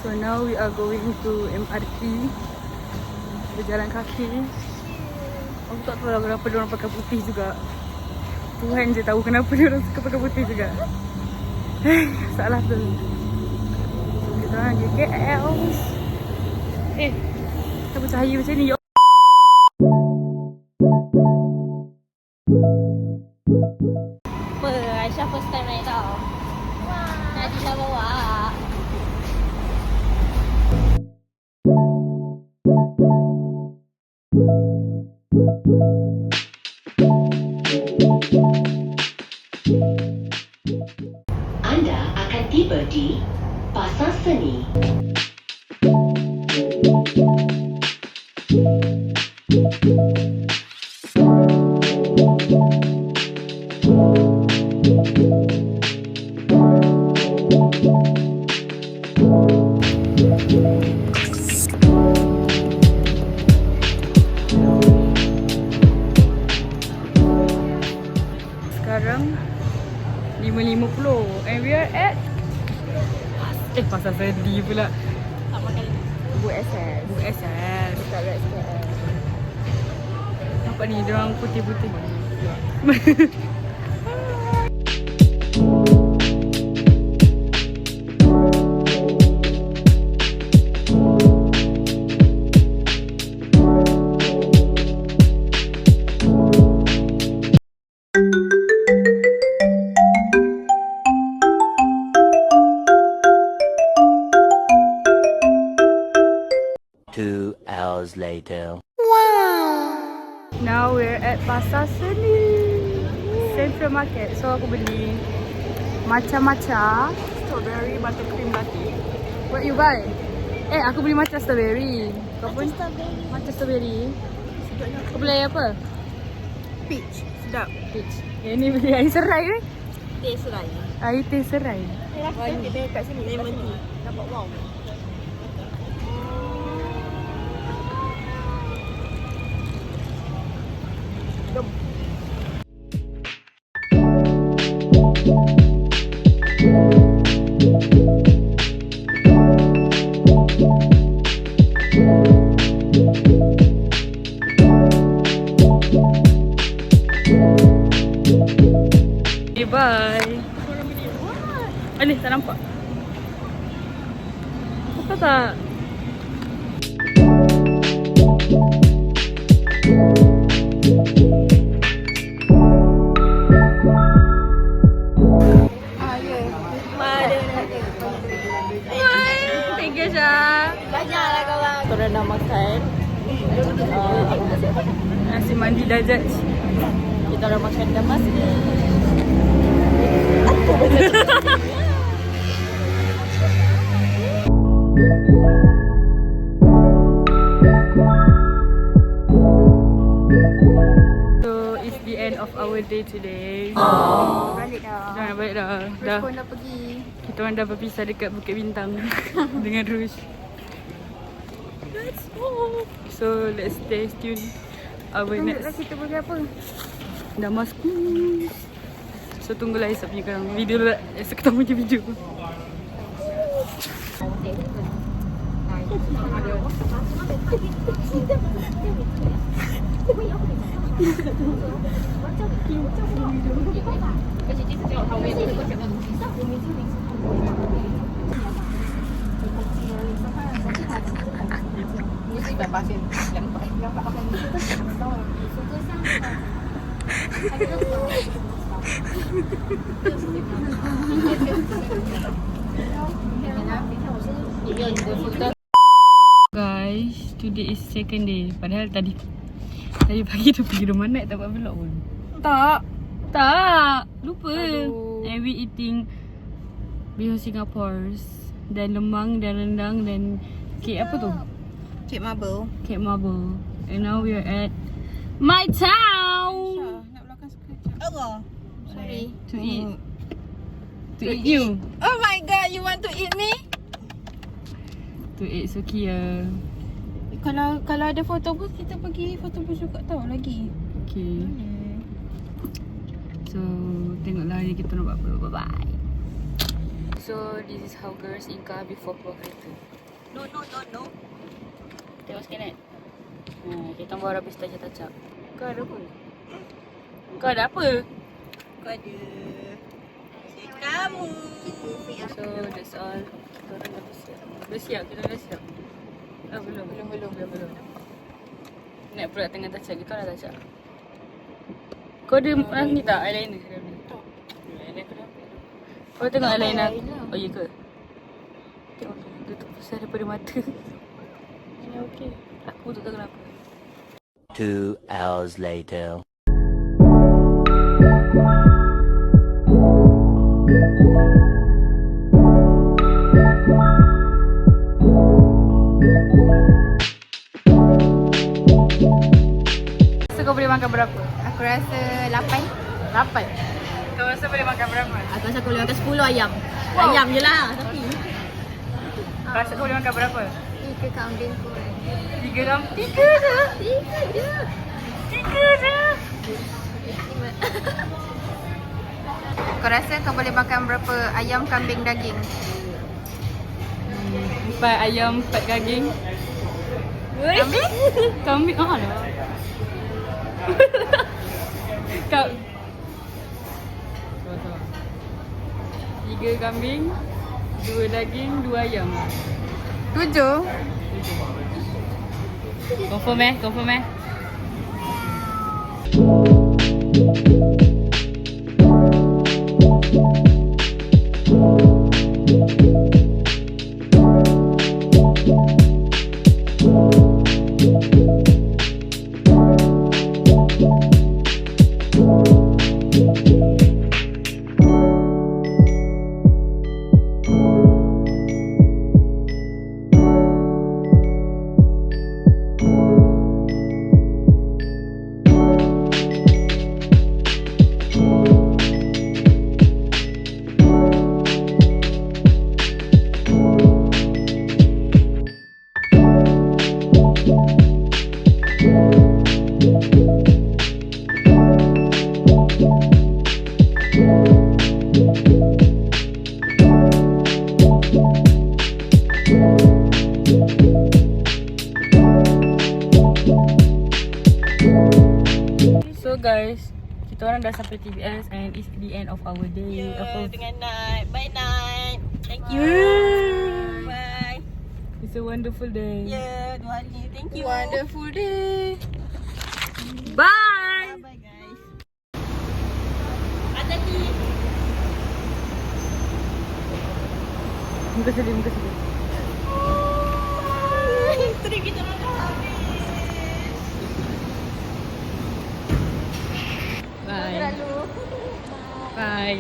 So now we are going to MRT. Berjalan kaki. Aku tak tahu lah kenapa diorang pakai putih juga. Tuhan je tahu kenapa diorang suka pakai putih juga. Salah tu. Kita orang pergi KL. Kenapa cahaya macam ni? Apa? Aisyah first time naik tau. Najila bawa. Anda akan tiba di Pasar Seni. Sekarang 5.50 and we are at Pasar Seni pula. Tak makan USS. dekat Red Square. Nampak ni diorang putih-putih. Two hours later. Now we're at Pasar Seni Central Market. So aku beli matcha strawberry buttercream latte. What you buy? Aku beli matcha strawberry. Kau pun? Matcha strawberry. Kau beli apa? Peach. Sedap. Peach. Ni beli air serai ke? Teh serai. Air teh serai. Wangi. Kat sini. Lemon tea. Dapat wow. Okay, bye. Ni tak nampak. Apa tak? Thank you, Syah. Banyaklah kawan. Korang dah makan. Nasi mandi Dajjal. Kita orang makan dah masak. So it's the end of our day today. Balik dah. Dah balik dah. Terus pun dah pergi. Kita orang dah berpisah dekat Bukit Bintang dengan Rush. Let's go. So let's stay tuned. Our Tunjuklah next kita pergi apa. Damaskus. So tunggulah esok punya korang. Video lah. Esok kita punya video. Guys, today is second day. Padahal tadi pagi tu pergi rumah nak tak buat vlog pun. Tak. Lupa. Aduh. And we eating bihun Singapore's dan lemang dan rendang dan kek apa tu? Cik Marble. Kek marble. And now we are at my town Nak belakang sekejap. Allah. Sorry. to eat. To eat you. Oh my god, you want to eat me? To eat Sukiya. Kalau ada foto booth, kita pergi foto booth juga tau lagi. Okay. So tengoklah hari kita nak buat apa. Bye bye. So this is how girls Inka before keluar kereta. No. Tengok sikit Nat. Kita tambah orang pistachio touch-up. Kau ada apa? Kau ada apa? Kau ada kamu. So that's all. Kita orang dah bersiap. Bersiap? Kita dah siap? Belum. Nak pula tengah touch up. Kita dah touch up. Kau ada ni tak? Eyeliner? Eyeliner kau dah apa? Kau tengok eyeliner. Oh iya ke? Tengok dia tu besar daripada mata. Ini okey. Aku tak tahu kenapa. 2 hours later. So kau boleh makan berapa? Aku rasa 8. 8. Kau rasa boleh makan berapa? Aku rasa aku boleh makan 10 ayam. Ayam je lah tapi. Kau rasa kau boleh makan berapa? 3 kambing pun. 3 gram? 3 je? 3 je. 3 je? Kau rasa kau boleh makan berapa ayam, kambing, daging? 4 ayam, 4 daging. Kambing? Kambing? Ah lah. Kau 3 kambing, 2 daging, 2 ayam. 7. Confirm eh? So guys, kita orang dah sampai TBS and it's the end of our day. Dengan Nat. Bye Nat. Thank you. Bye. It's a wonderful day. 2 hari. Thank you. Wonderful day. Bye. Bye guys. Hati-hati. Muka sedih. Trip kita nak habis. Bye. Bye.